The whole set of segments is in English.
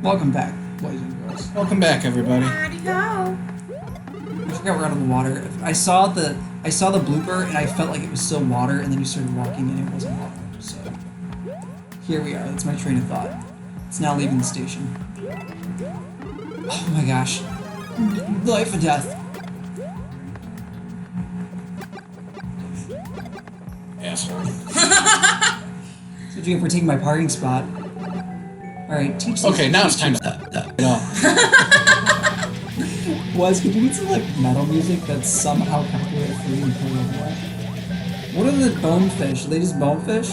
Welcome back, boys and girls. Welcome back, everybody. Where'd he go? I forgot we're out of the water. I saw the blooper and I felt like it was still water, and then you started walking and it wasn't water. So here we are. That's my train of thought. It's now leaving the station. Oh my gosh. Life or death. Asshole. So what you get for taking my parking spot? Alright, teach these. Okay, now it's time to... No. Wes, could you get some like metal music that's somehow copyright free and play over? What are the bonefish? Are they just bonefish?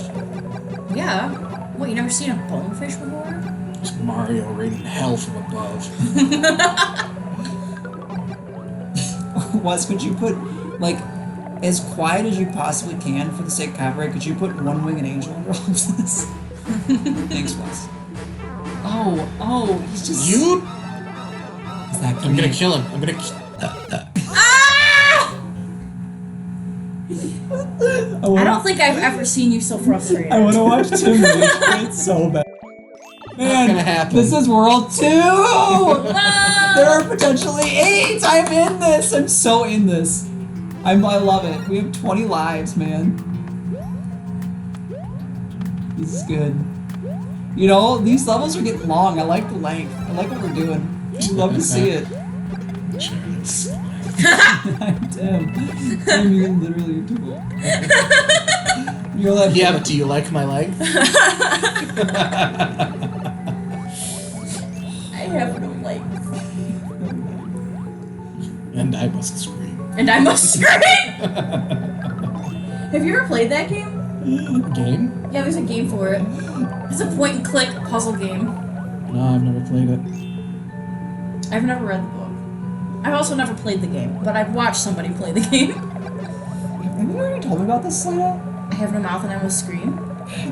Yeah. What, you never seen a bonefish before? It's Mario raining hell from above. Wes, could you put, like, as quiet as you possibly can for the sake of copyright, could you put One Winged Angel under all of this? Thanks, Wes. Oh, he's just... You? Is that I'm gonna kill him. I'm gonna Ah! I don't think I've ever seen you so frustrated. I want to watch Tim rage quit so bad. Man, gonna happen. This is World 2! No! There are potentially 8! I'm in this! I'm so in this. I love it. We have 20 lives, man. This is good. You know, these levels are getting long. I like the length. I like what we're doing. I'd love to see it. I'm Tim. Tim, you're literally a tool. You're like, Yeah, but do you like my leg? I have no life. And I must scream. And I must scream! Have you ever played that game? Game? Yeah, there's a game for it. It's a point-and-click puzzle game. No, I've never played it. I've never read the book. I've also never played the game, but I've watched somebody play the game. Have you already told me about this, Celina? I have no mouth and I will scream.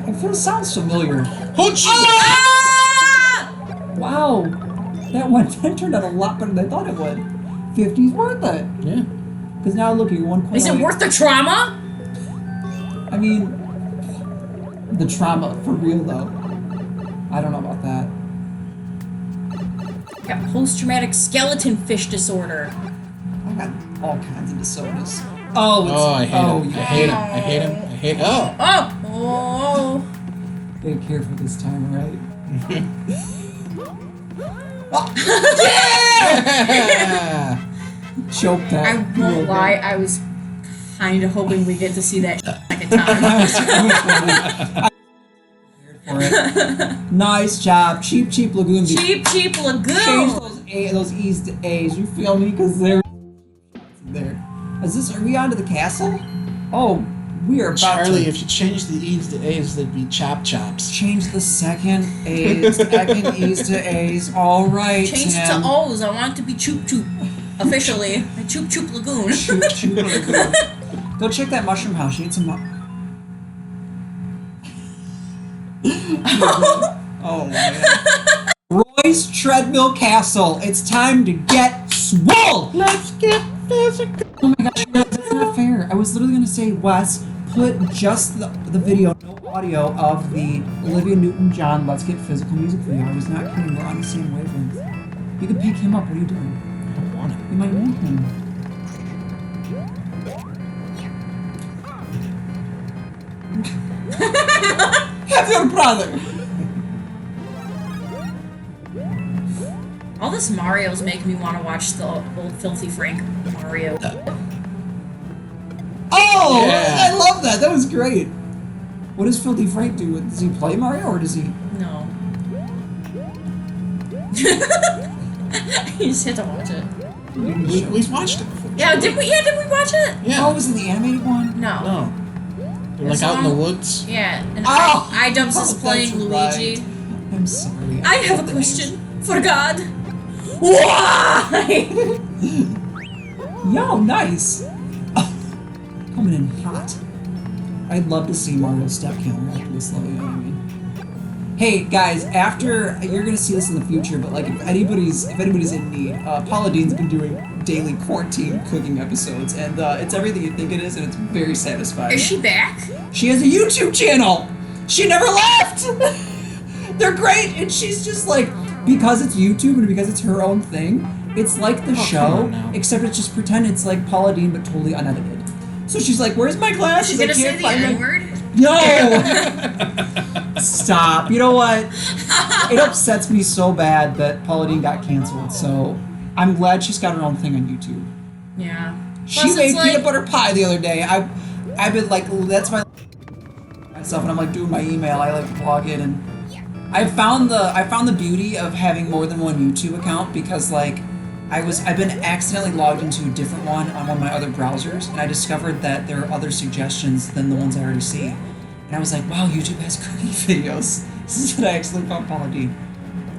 It sounds familiar. Hooch! Ah! Wow. That turned out a lot better than I thought it would. 50's worth it. Yeah. Because now look, you're 1 point. Is it worth the trauma? I mean, the trauma, for real though. I don't know about that. I got post-traumatic skeleton fish disorder. I got all kinds of disorders. Oh, it's, Oh, I hate him. yeah. I hate him. I hate him. I hate... Oh! Oh! Be careful this time, right? Yeah! Choke that. I won't lie, I was kind of hoping we get to see that second time. For it. Nice job. Cheap lagoon. Cheap lagoon! Change those E's to A's. You feel me? Because they're there. Are we on to the castle? Oh, we are about Charlie, to if you change the E's to A's, they'd be chop chops. change the second E's to A's. All right, Change it Tim. to O's, I want it to be Choop Choop. Officially, a Choop Lagoon. Choop lagoon. Go check that mushroom house. You need some. Oh man. Roy's Treadmill Castle. It's time to get swole. Let's get physical. Oh my gosh, that's not fair. I was literally gonna say, Wes, put just the video, no audio of the Olivia Newton-John Let's Get Physical music video. I was not kidding. We're on the same wavelength. You could pick him up. What are you doing? I don't want it. You might want him. Have your brother. All this Mario's making me want to watch the old Filthy Frank Mario. Oh, Yeah. I love that. That was great. What does Filthy Frank do? Does he play Mario or does he? No. You just had to watch it. We've watched it before. Yeah, did we watch it? Yeah. Oh, was it the animated one? No. No. They're like out in the woods. Yeah, and Oh! Idubbbz is Oh, playing that's Luigi. right. I'm sorry. I have a question for God. Why? Yo, nice. Oh, coming in hot. I'd love to see Mario's step counter after this level, you know what I mean? Hey guys, after you're gonna see this in the future, but like if anybody's in need, Paula Dean's been doing daily quarantine cooking episodes, and it's everything you think it is, and it's very satisfying. Is she back? She has a YouTube channel. She never left. They're great, and she's just like because it's YouTube and because it's her own thing, it's like the come show, on now. except it's just pretend it's like Paula Deen but totally unedited. So she's like, "Where's my glasses? She's I gonna say can't the find them." N-word? No! Stop. You know what? It upsets me so bad that Paula Deen got canceled, so I'm glad she's got her own thing on YouTube. Yeah. She Plus, made it's like- peanut butter pie the other day. I've been like, that's myself, and I'm like doing my email. I like log in, and I found the beauty of having more than one YouTube account because like I've been accidentally logged into a different one on one of my other browsers, and I discovered that there are other suggestions than the ones I already see. And I was like, wow, YouTube has cooking videos. This is what I actually found Paula Deen.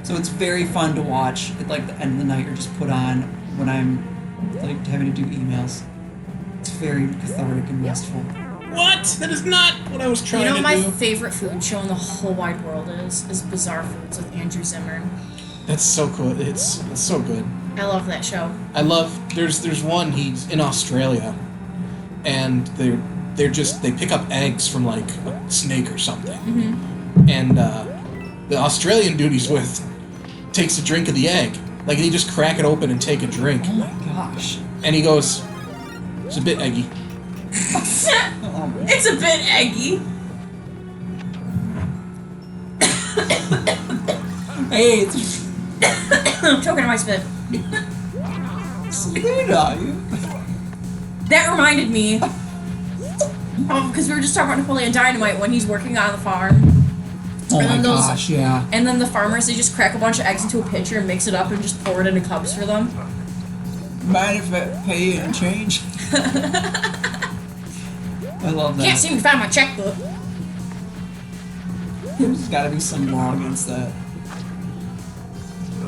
So it's very fun to watch at like the end of the night or just put on when I'm like having to do emails. It's very cathartic and restful. What? That is not what I was trying You know to what my do. favorite food show in the whole wide world is Bizarre Foods with Andrew Zimmern. That's so cool. It's so good. I love that show. I love. There's one. He's in Australia, and they pick up eggs from like a snake or something, and the Australian dude he's with takes a drink of the egg. Like, and he just crack it open and take a drink, Oh my gosh. and he goes, "It's a bit eggy." It's a bit eggy. Hey, it's I'm choking on my spit. Celina. That reminded me because we were just talking about Napoleon Dynamite when he's working on the farm. Oh And my then those- gosh, yeah. And then the farmers, they just crack a bunch of eggs into a pitcher and mix it up and just pour it into cups for them. Mind if I pay you in change? I love that. Can't seem to find my checkbook. There's gotta be some law against that.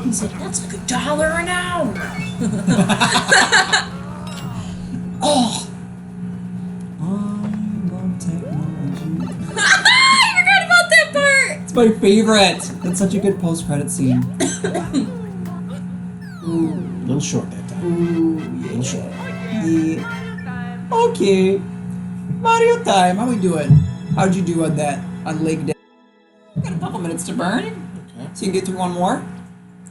He's like, that's like $1 an hour. Oh! I love technology. I forgot about that part. It's my favorite. That's such a good post-credit scene. Ooh, A little short that time. ooh, A little short. yeah. Okay. Mario time. How we doing? How'd you do on that? On leg day? Got a couple minutes to burn. Okay. So you can get through one more?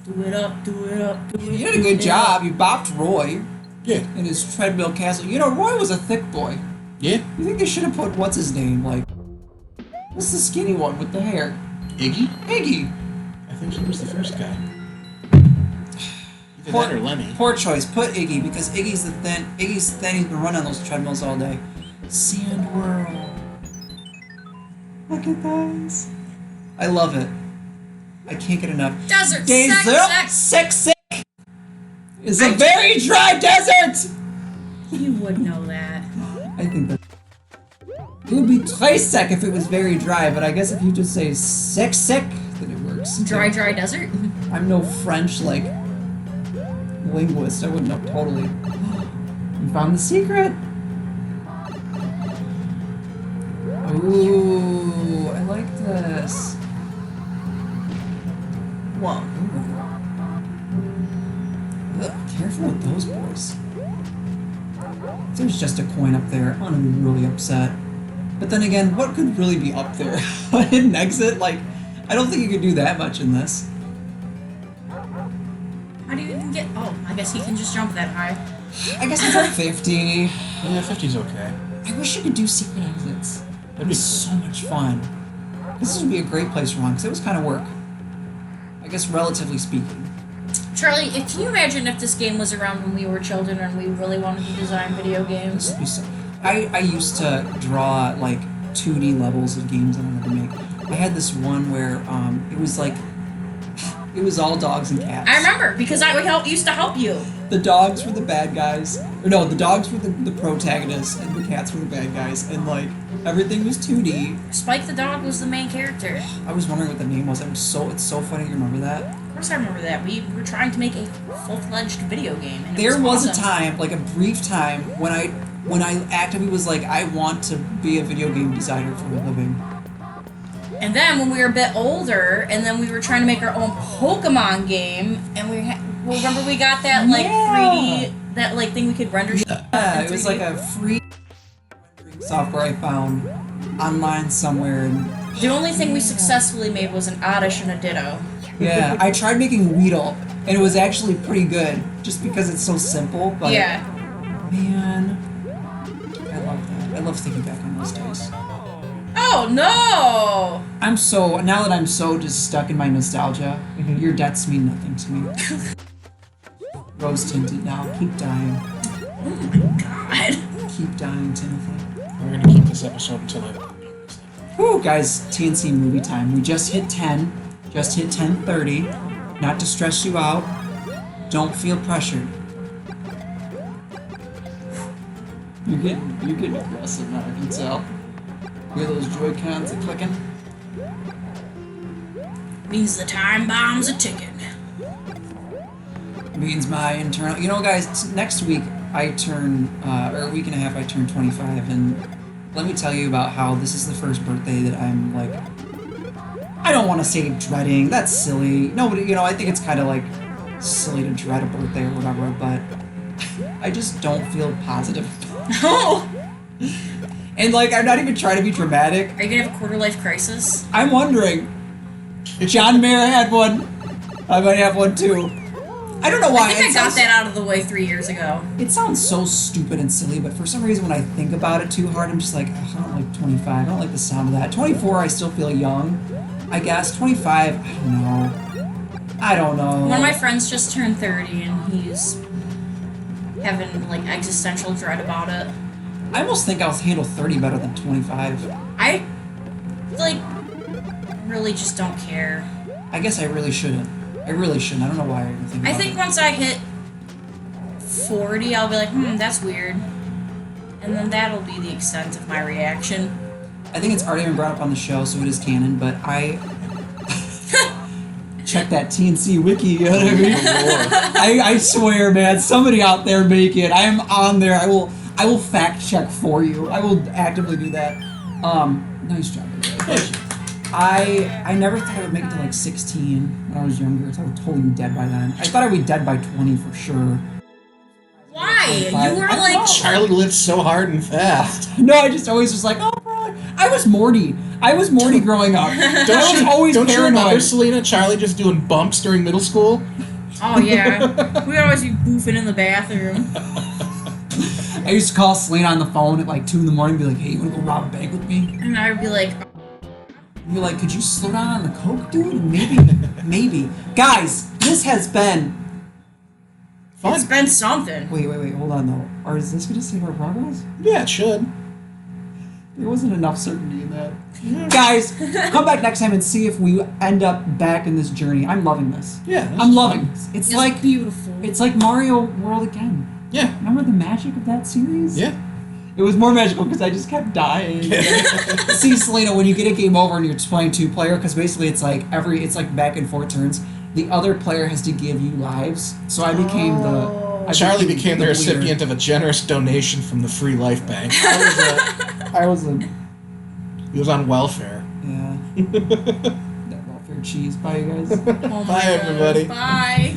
Do it up, do it up, do it You did a good job. You bopped Roy Yeah. in his treadmill castle. You know, Roy was a thick boy. Yeah. You think they should have put, what's his name? Like, what's the skinny one with the hair? Iggy? Iggy. I think he was the first guy. Either Poor, that or Lemmy. poor choice. Put Iggy because Iggy's thin. He's been running on those treadmills all day. Sand World. Look at those. I love it. I can't get enough. Desert Desert sick. It's a very dry desert. You would know that. I think that it would be très sec if it was very dry, but I guess if you just say sick, then it works. Dry desert? I'm no French like linguist. I wouldn't know totally. You found the secret. Ooh, I like this. Whoa. Ugh, careful with those boys. If there's just a coin up there, I'm gonna be really upset. But then again, what could really be up there? A hidden exit? Like, I don't think you could do that much in this. How do you even get... Oh, I guess he can just jump that high. I guess it's a 50. Yeah, 50's okay. I wish you could do secret exits. That'd It'd be be so much fun. This would be a great place for one, because it was kind of work. I guess, relatively speaking. Charlie, can you imagine if this game was around when we were children and we really wanted to design video games? This would be so... I used to draw, like, 2D levels of games I wanted to make. I had this one where, it was like... It was all dogs and cats. I remember, because I used to help you. The dogs were the bad guys. Or no, the dogs were the protagonists, and the cats were the bad guys. And, like, everything was 2D. Spike the dog was the main character. I was wondering what the name was. It's so funny you remember that. Of course I remember that. We were trying to make a full-fledged video game. And There it was awesome. a time, like a brief time, when I actively was like, I want to be a video game designer for a living. And then when we were a bit older, and then we were trying to make our own Pokemon game, and remember we got that like Yeah. 3D, that like thing we could render. Yeah, it was like a free rendering software I found online somewhere. And The only thing we successfully made was an Oddish and a Ditto. Yeah, I tried making Weedle, and it was actually pretty good, just because it's so simple. But Yeah. man, I love that. I love thinking back on those days. Oh no! Now that I'm so just stuck in my nostalgia, your deaths mean nothing to me. Rose tinted now. Keep dying. Oh my god. Keep dying, Timothy. We're gonna keep this episode until I. Whew, guys, TNC movie time. We just hit 10. Just hit 10:30. Not to stress you out. Don't feel pressured. You're getting aggressive now, I can tell. Hear those Joy-Cons are clicking? Means the time bombs are ticking. Means my internal... You know, guys, next week I turn... or a week and a half I turn 25, and let me tell you about how this is the first birthday that I'm, like... I don't want to say dreading. That's silly. Nobody... You know, I think it's kind of, like, silly to dread a birthday or whatever, but I just don't feel positive. Oh! And, like, I'm not even trying to be dramatic. Are you gonna have a quarter-life crisis? I'm wondering. John Mayer had one. I might have one, too. I don't know why. I think I got that out of the way 3 years ago. It sounds so stupid and silly, but for some reason when I think about it too hard, I'm just like, I don't like 25. I don't like the sound of that. 24, I still feel young, I guess. 25, I don't know. One of my friends just turned 30, and he's having, like, existential dread about it. I almost think I'll handle 30 better than 25. I, like, really just don't care. I guess I really shouldn't. I really shouldn't. I don't know why I even think about I think it. once I hit 40, I'll be like, that's weird. And then that'll be the extent of my reaction. I think it's already been brought up on the show, so it is canon, but I... Check that TNC wiki, you know what I mean? I swear, man, somebody out there make it. I am on there. I will fact check for you. I will actively do that. Nice job. I never thought I would make it to like 16 when I was younger. I thought I would totally be dead by then. I thought I would be dead by 20 for sure. Why? You were I don't like... know. Charlie lived so hard and fast. No, I just always was like, oh, bro. I was Morty. I was Morty growing up. I was always don't you remember, paranoid. Celina, Charlie just doing bumps during middle school? Oh, yeah. We'd always be boofing in the bathroom. I used to call Celina on the phone at like 2 in the morning and be like, hey, you want to go rob a bank with me? And I would be like... You're like, could you slow down on the coke, dude? Maybe. Guys, this has been... Fun. It's been something. Wait, hold on though. Or is this gonna save our progress? Yeah, it should. There wasn't enough certainty in that. Guys, come back next time and see if we end up back in this journey. I'm loving this. Yeah, I'm loving this. It's like beautiful. It's like Mario World again. Yeah. Remember the magic of that series? Yeah. It was more magical because I just kept dying. See, Celina, when you get a game over and you're just playing 2-player, because basically it's like back and forth turns. The other player has to give you lives. So I became Charlie became the bleeder. recipient of a generous donation from the Free Life Bank. I was a He was on welfare. yeah. That welfare cheese. Bye, you guys. Oh my Bye, God. everybody. Bye.